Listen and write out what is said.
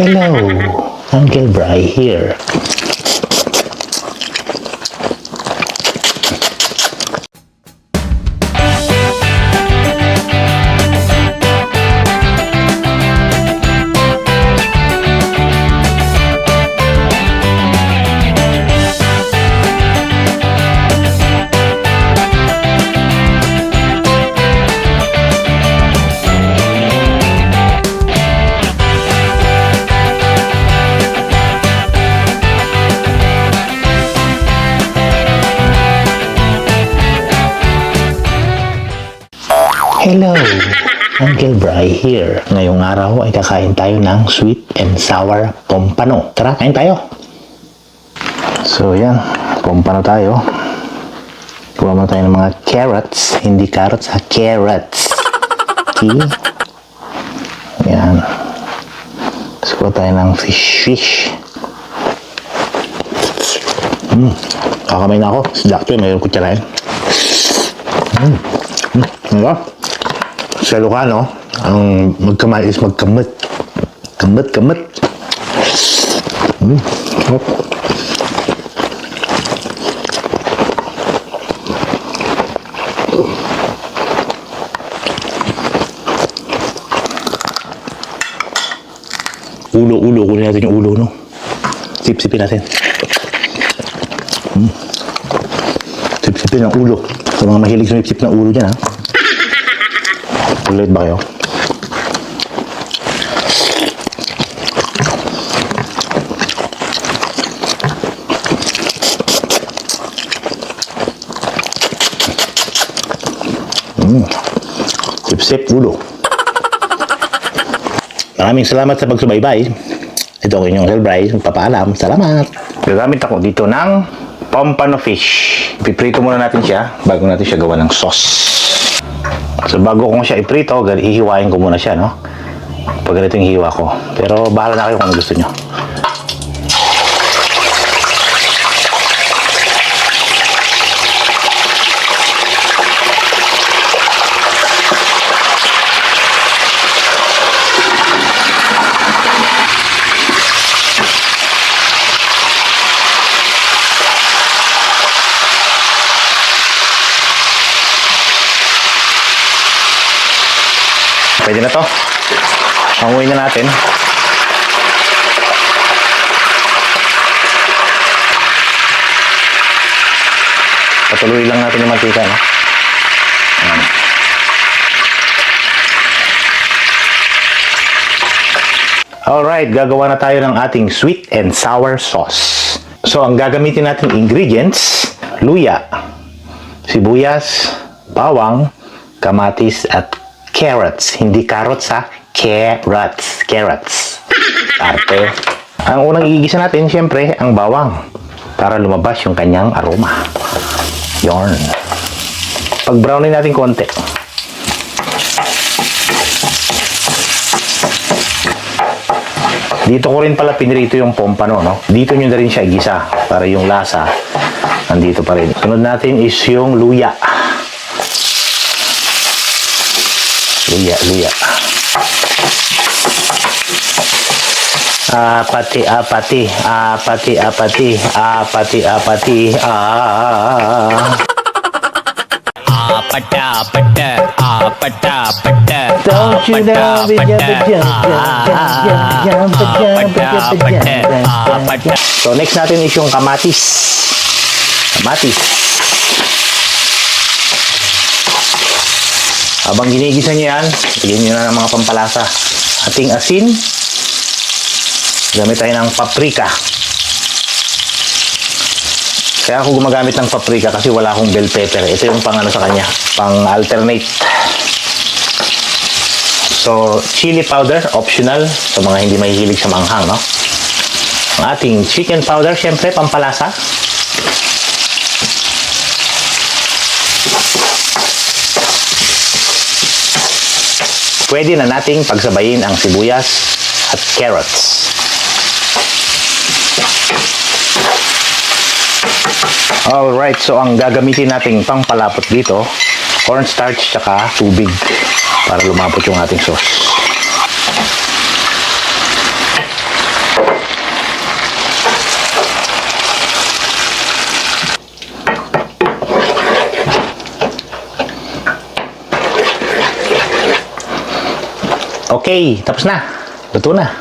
Hello, Uncle Bry here. Hello, Uncle Bry here. Ngayong araw ay kakain tayo ng sweet and sour pompano. Tara, kain tayo. So yan, pompano tayo. Kuha mo tayo ng mga carrots, hindi carrots ha, carrots. Okay. Yan. Tapos kuha tayo ng fish. Kakamay na ako. Si Doctor, mayroon kutsarain. Diba? Sa Ilocano, ang magkamay is magkamot. Kamot. Oh. Ulo. Kunin natin yung ulo, no? Sip-sipin natin. Sip-sipin ang ulo. Sa mga mahilig sumip-sip ng ulo dyan, ha? Ulit ba kayo? Sip-sip ulo. Maraming salamat sa pagsubaybay. Ito ako inyong Uncle Bry. Papaalam. Salamat. Gagamit ako dito ng pompano fish. Piprito muna natin siya bago natin siya gawa ng sauce. So bago ko siya iprito, hihiwain ko muna siya, no? Pag ganito yung hiwa ko. Pero bahala na kayo kung ano gusto nyo. Pwede na to. Panguwi na natin. Patuloy lang natin yung mantika, no? Ayan. Alright, gagawa na tayo ng ating sweet and sour sauce. So, ang gagamitin natin ingredients, luya, sibuyas, bawang, kamatis, at carrots. Hindi carrots ha. Carrots. Arte. Ang unang igigisa natin, syempre, ang bawang. Para lumabas yung kanyang aroma. Yarn. Pag-brownin natin konti. Dito ko rin pala pinirito yung pompano, no? Dito nyo na rin siya igisa. Para yung lasa, nandito pa rin. Sunod natin is yung luya. Luya. Apati. Don't you know we So next natin is yung kamatis. Habang ginigisa nyo yan, bigyan nyo na ng mga pampalasa. Ating asin. Gamit tayo ng paprika. Kaya ako gumagamit ng paprika kasi wala akong bell pepper. Ito yung pang sa kanya. Pang alternate. So, chili powder, optional. Sa mga hindi mahihilig sa manghang, no? Ang ating chicken powder, syempre, pampalasa. Pwede na nating pagsabayin ang sibuyas at carrots. Alright, so ang gagamitin nating pangpalapot dito, cornstarch tsaka tubig para lumapot yung ating sauce. Okay, tapos na. Luto na.